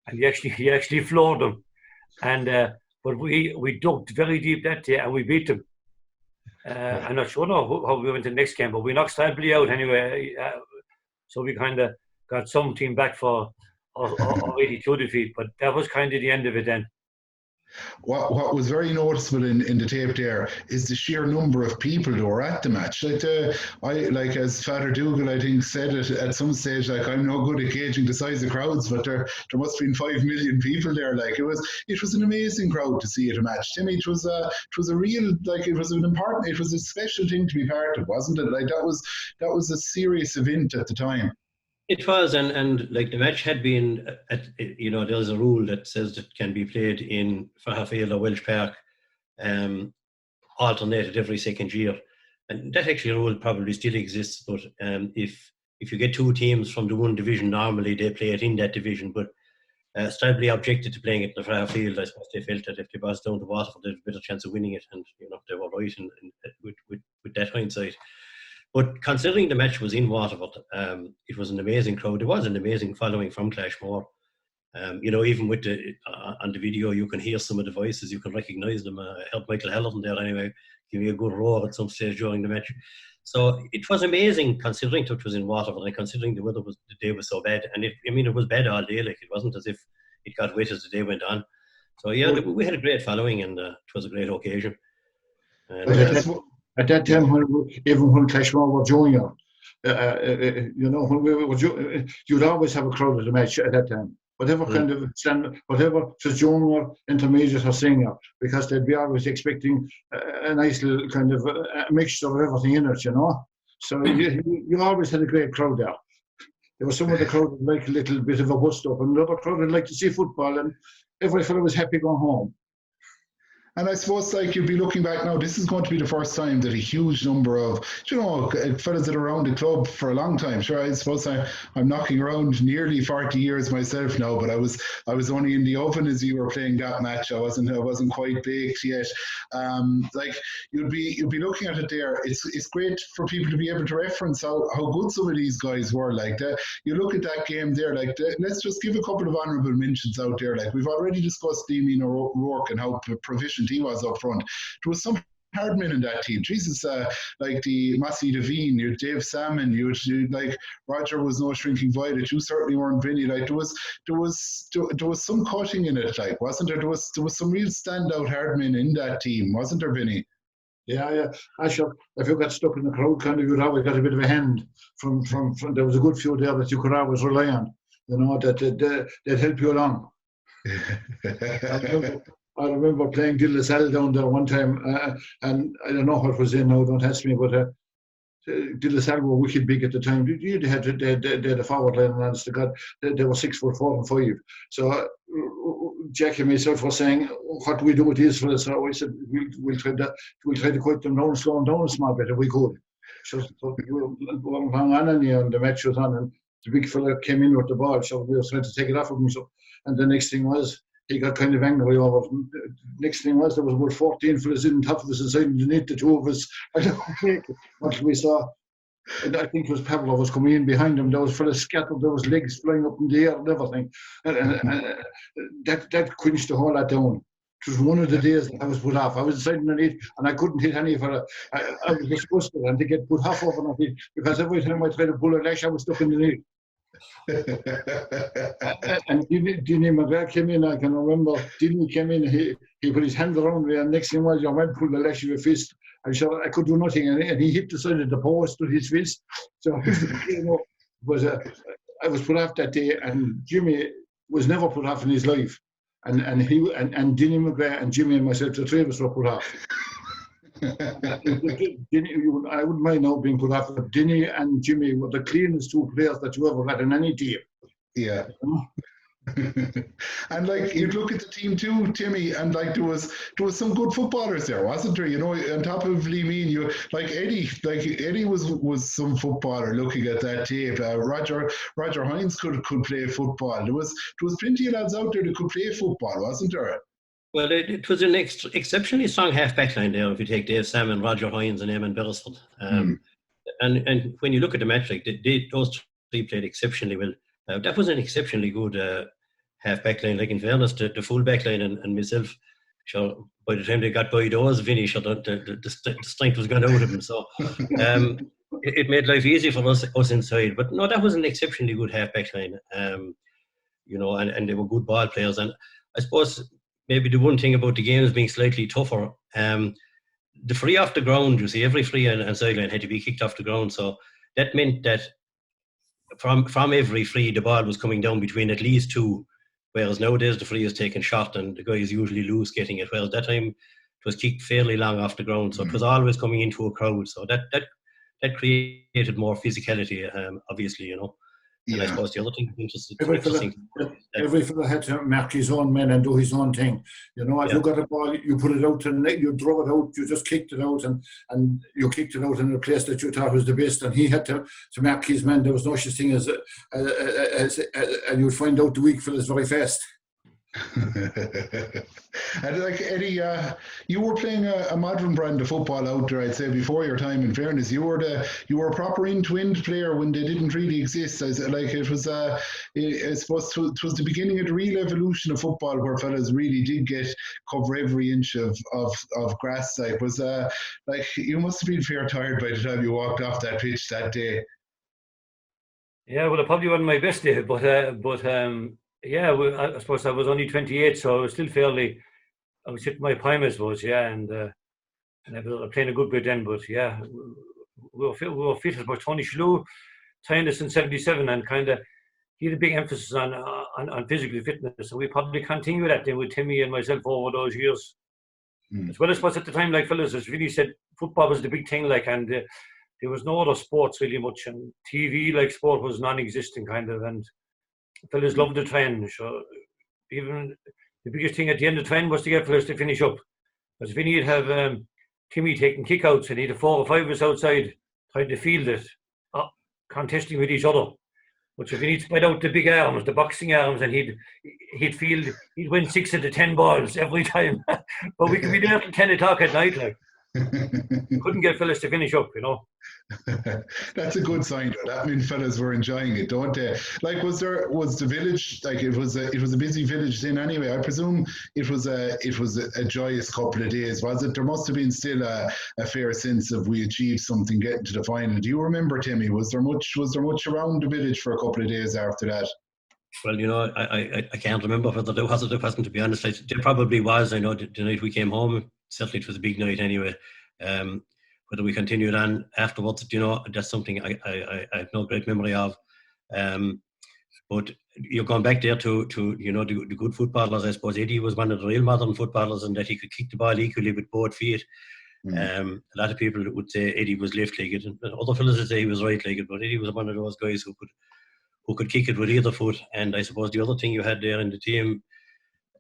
and he actually floored him. And but we dug very deep that day, and we beat them. I'm not sure how we went to the next game, but we knocked Stradbally out anyway. So we kind of got some team back for our 82 defeat, but that was kind of the end of it then. What was very noticeable in the tape there is the sheer number of people that were at the match. Like as Father Dougal, I think, said it at some stage, like, I'm no good at gauging the size of crowds, but there must have been 5 million people there. Like it was an amazing crowd to see at a match. Timmy, it was a real, like, it was a special thing to be part of, wasn't it? Like that was a serious event at the time. It was, and like the match had been, there's a rule that says it can be played in Fairfield or Welsh Park, alternated every second year, and that actually rule probably still exists. But if you get 2 teams from the one division, normally they play it in that division. But Stradbally objected to playing it in the Fairfield. I suppose they felt that if they was down to Waterford, they had a better chance of winning it, and they were right with that hindsight. But considering the match was in Waterford, it was an amazing crowd. There was an amazing following from Clashmore. Even with on the video, you can hear some of the voices. You can recognise them. I heard Michael Hallerton there anyway, give me a good roar at some stage during the match. So it was amazing considering it was in Waterford and considering the day was so bad. And it was bad all day. Like, it wasn't as if it got wet as the day went on. So yeah, we had a great following, and it was a great occasion. At that time, when Clashmore were junior, when we were, you'd always have a crowd at the match at that time. Whatever kind of standard, whatever was junior, intermediate, or senior, because they'd be always expecting a nice little kind of a mixture of everything in it, So you always had a great crowd there. There was some of the crowd that liked a little bit of a bust up, and another crowd that liked to see football, and every fellow was happy going home. And I suppose, like, you'll be looking back now, this is going to be the first time that a huge number of, fellas that are around the club for a long time. Sure, I suppose I'm knocking around nearly 40 years myself now, but I was only in the oven as you were playing that match. I wasn't quite baked yet. You'll be looking at it there. It's great for people to be able to reference how good some of these guys were. Like, you look at that game there. Like, let's just give a couple of honourable mentions out there. Like, we've already discussed Damien O'Rourke and how proficient he was up front. There was some hard men in that team. Jesus, like the Massey Devine, you Dave Salmon, you like Roger was no shrinking violet. You certainly weren't Vinny. Like there was some cutting in it. Like, wasn't there? There was some real standout hard men in that team, wasn't there, Vinny? Yeah. Actually, if you got stuck in the crowd, kind of, you'd always got a bit of a hand from. There was a good few there that you could always rely on. That they'd help you along. I remember playing De La Salle down there one time, and I don't know what was in now, don't ask me, but De La Salle were wicked big at the time. They had a forward line, and honest to God, they were 6'4" and 5. So Jack and myself were saying, what do we do with these fellas? So I said, we'll try to cut them down, slow them down a small bit if we could. So we were hung on, and the match was on, and the big fella came in with the ball, so we were trying to take it off of him. So, and the next thing was, he got kind of angry over it. Next thing was, there was about 14 fellas in top of us inside underneath the two of us. Until we saw, and I think it was Pavlov was coming in behind him. There was fellas scattered, there was legs flying up in the air and everything. And that quenched the whole lot down. It was one of the days that I was put off. I was inside underneath and I couldn't hit any fella. I was disgusted and to get put half over my feet, because every time I tried to pull a lash, I was stuck underneath. And Dinny McGrath came in. I can remember Dinny came in, he put his hand around me, and next thing was, your man pulled the lash of your fist. I could do nothing, and he hit the side of the post with his fist. So I was put off that day, and Jimmy was never put off in his life. And Dinny McGrath and Jimmy and myself, the three of us were put off. Dinny, I wouldn't mind now being put off, but Dinny and Jimmy were the cleanest two players that you ever had in any team. Yeah. And like, you look at the team too, Timmy, and like there was some good footballers there, wasn't there? On top of Lee Mean, Eddie was some footballer. Looking at that tape, Roger Hines could play football. There was plenty of lads out there that could play football, wasn't there? Well, it was an exceptionally strong half-back line there, if you take Dave Salmon, Roger Hines and Eamon Beresford. And when you look at the match, like those three played exceptionally well. That was an exceptionally good half-back line. Like, in fairness, the full-back line and myself, sure, by the time they got by those, Vinny, sure, the strength was gone out of him. So it made life easy for us inside. But no, that was an exceptionally good half-back line. You know, and they were good ball players. And I suppose maybe the one thing about the games being slightly tougher, the free off the ground, you see, every free and sideline had to be kicked off the ground. So that meant that from every free, the ball was coming down between at least two, whereas nowadays the free is taken short and the guy is usually loose getting it. Whereas that time it was kicked fairly long off the ground, so it was always coming into a crowd. So that created more physicality, obviously, you know. And I suppose the other thing every fella had to mark his own men and do his own thing. You know, if you got a ball, you put it out to the net, you draw it out, you just kicked it out, and you kicked it out in a place that you thought was the best. And he had to mark his men. There was no such thing as and you'd find out the weak fellas very fast. And like Eddie, you were playing a modern brand of football out there, I'd say, before your time. In fairness, you were a proper end-to-end player when they didn't really exist. It was I suppose it was the beginning of the real evolution of football, where fellas really did cover every inch of grass. Like, was like, you must have been fair tired by the time you walked off that pitch that day. Yeah, well, it probably wasn't my best day, but yeah, well, I suppose I was only 28, so I was still I was hitting my prime, I suppose, yeah, and I was playing a good bit then, but yeah, we were fit. About Tony Shalhoub trained us in 77, and kind of, he had a big emphasis on physical fitness, and we probably continue that then with Timmy and myself over those years. As well, I suppose at the time, like fellas, as really said, football was the big thing, like, and there was no other sports really much, and TV, like, sport was non-existent, kind of, and fellas loved the train. So even the biggest thing at the end of the train was to get fellas to finish up. Because Vinny would have Timmy taking kickouts, and he'd have 4 or 5 of us outside trying to field it, contesting with each other. But so Vinny spread out the big arms, the boxing arms, and he'd win 6 of the 10 balls every time. But we could be there till 10 o'clock at night, like. Couldn't get fellas to finish up, you know. That's a good sign, though. That means fellas were enjoying it, don't they? Like, was the village, like, it was a busy village then anyway? I presume it was a joyous couple of days, was it? There must have been still a fair sense of we achieved something getting to the final. Do you remember, Timmy? Was there much around the village for a couple of days after that? Well, you know, I can't remember whether there was or there wasn't, to be honest. There probably was. I know the night we came home, certainly it was a big night anyway. Whether we continued on afterwards, you know, that's something I have no great memory of. But you're going back there to you know, the good footballers. I suppose Eddie was one of the real modern footballers, and that he could kick the ball equally with both feet. A lot of people would say Eddie was left-legged, and other fellas would say he was right-legged, but Eddie was one of those guys who could kick it with either foot. And I suppose the other thing you had there in the team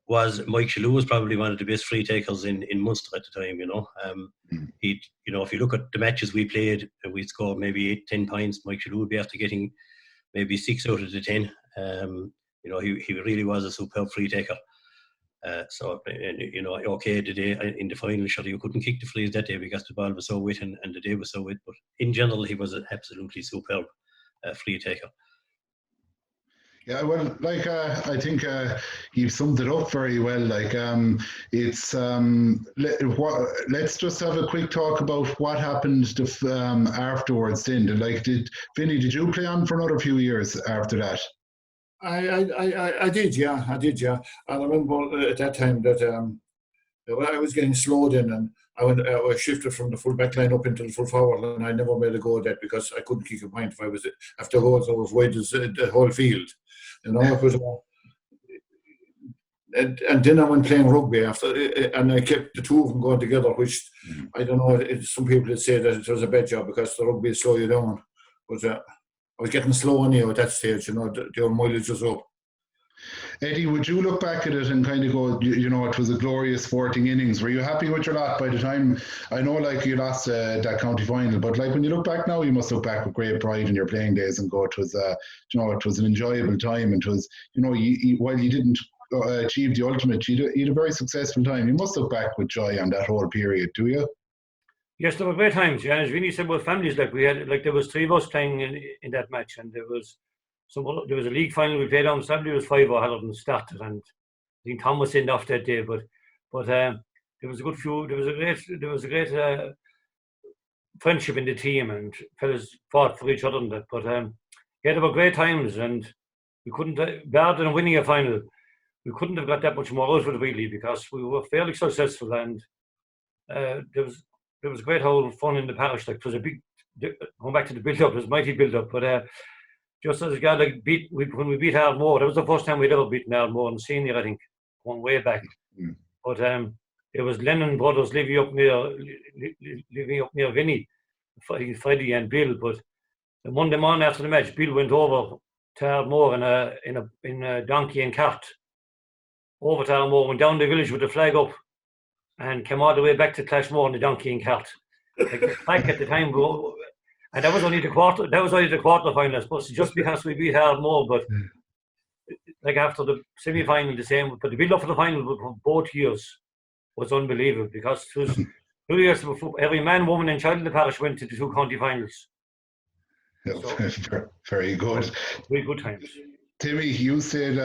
was Mike Shalhoub was probably one of the best free takers in Munster at the time, you know. He, you know, if you look at the matches we played, we'd score maybe 8-10 points. Mike Shalhoub would be after getting maybe 6 out of the 10. You know, he really was a superb free taker. So, you know, okay, the day in the final, sure, you couldn't kick the frees that day because the ball was so wet and the day was so wet. But in general, he was an absolutely superb free taker. Yeah, well, like, I think you've summed it up very well. Like, it's let's just have a quick talk about what happened afterwards. Then, Vinny, did you play on for another few years after that? I did, yeah. And I remember at that time that I was getting slowed in, and I was shifted from the full back line up into the full forward, and I never made a go at that because I couldn't kick a point if I was after goals. I was wide as the whole field, you know. It was, and then I went playing rugby after, and I kept the two of them going together, which I don't know. Some people would say that it was a bad job because the rugby slow you down, but I was getting slow anyhow at that stage, you know. The mileage was up. Eddie, would you look back at it and kind of go, you know, it was a glorious sporting innings? Were you happy with your lot by the time? I know, like, you lost that county final, but like when you look back now, you must look back with great pride in your playing days and go, it was, you know, it was an enjoyable time, and it was, you know, while you didn't achieved the ultimate. You had a very successful time. You must look back with joy on that whole period, do you? Yes, there were great times. Yeah, as Vinny said, about families, like we had, like there was 3 of us playing in that match, and there was a league final we played on Saturday. It was 5 or Hallerton started, and I think Tom was in off that day, but there was a good few. There was a great friendship in the team, and fellas fought for each other and that. But yeah, there were great times, and we couldn't, rather than winning a final, we couldn't have got that much more out of it really, because we were fairly successful, and there was great whole fun in the parish. Like, it was a big, going back to the build-up, it was a mighty build-up. But just as a guy like when we beat Ardmore, that was the first time we'd ever beaten Ardmore in senior, I think, going way back. Mm. But it was Lennon brothers living up near Vinny, Freddie and Bill. But the Monday morning after the match, Bill went over to Ardmore in a donkey and cart. Over to Ardmore, went down the village with the flag up, and came all the way back to Clashmore in the donkey and cart. Like, back at the time, and that was only the quarter. That was only the quarterfinal, I suppose. Just because we beat Ardmore, but like after the semi-final, the same. But the build-up for the final for both years was unbelievable, because it was 2 years of football. Every man, woman, and child in the parish went to the 2 county finals. Yeah, So, very good. very good times. Timmy, you stayed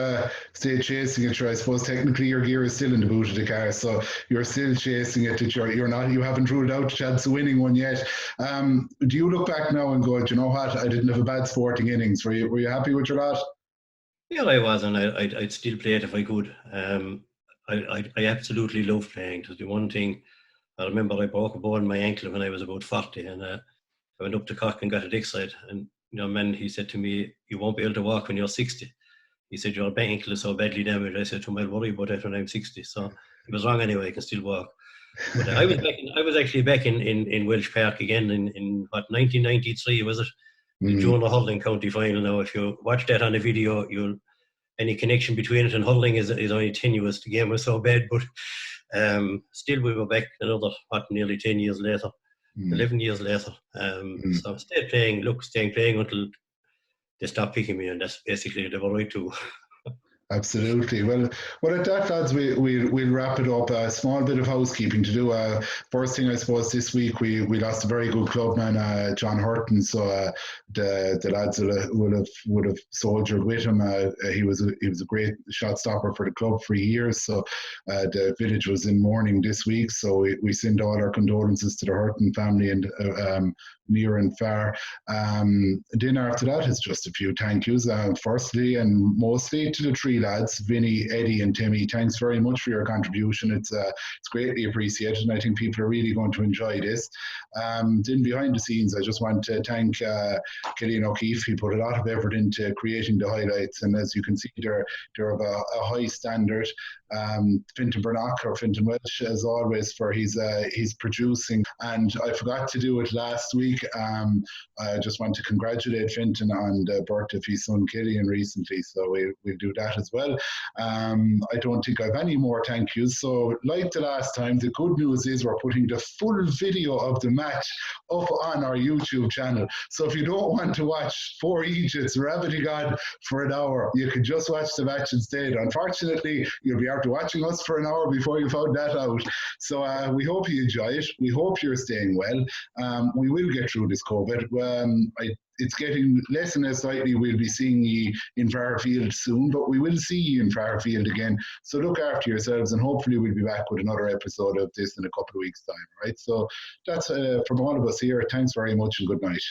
chasing it. I suppose technically your gear is still in the boot of the car, so you're still chasing it. You haven't ruled out the chance of winning one yet. Do you look back now and go, do you know what? I didn't have a bad sporting innings. Were you happy with your lot? Yeah, I was, and I'd still play it if I could. I absolutely love playing. Because the one thing I remember, I broke a bone in my ankle when I was about 40, and I went up to Cork and got it excited. And man, he said to me, "You won't be able to walk when you're 60." He said, "Your ankle is so badly damaged." I said to him, "I'll worry about that when I'm 60." So he was wrong anyway. I can still walk. But I was actually back in Welsh Park again in 1993, was it? The Jonah Hurling County Final. Now, if you watch that on the video, any connection between it and hurling is only tenuous. The game was so bad, but still we were back another nearly 10 years later. 11 years later. So I stayed playing until they stopped picking me, and that's basically they were right to. Absolutely. Well, at that, lads, we'll wrap it up. A small bit of housekeeping to do. First thing, I suppose, this week we lost a very good clubman, John Hurton. So the lads would have soldiered with him. He was a great shot stopper for the club for years. So the village was in mourning this week. So we send all our condolences to the Hurton family, and near and far. Then after that is just a few thank yous. Firstly and mostly to the 3 lads, Vinny, Eddie and Timmy. Thanks very much for your contribution. It's greatly appreciated, and I think people are really going to enjoy this. Then behind the scenes, I just want to thank Killian O'Keefe. He put a lot of effort into creating the highlights, and as you can see, they're of a high standard. Fintan Burnock, or Fintan Welsh, as always, for his producing. And I forgot to do it last week. I just want to congratulate Fintan on the birth of his son Killian recently, so we'll do that as well. I don't think I have any more thank yous. So like the last time, the good news is we're putting the full video of the match up on our YouTube channel. So if you don't want to watch 4 Egypts rabbiting on for an hour, you can just watch the match instead. Unfortunately, you'll be after watching us for an hour before you found that out. So we hope you enjoy it. We hope you're staying well. We will get through this COVID. It's getting less and less likely we'll be seeing you in Fairfield soon, but we will see you in Fairfield again. So look after yourselves, and hopefully we'll be back with another episode of this in a couple of weeks' time. Right? So that's from all of us here. Thanks very much, and good night.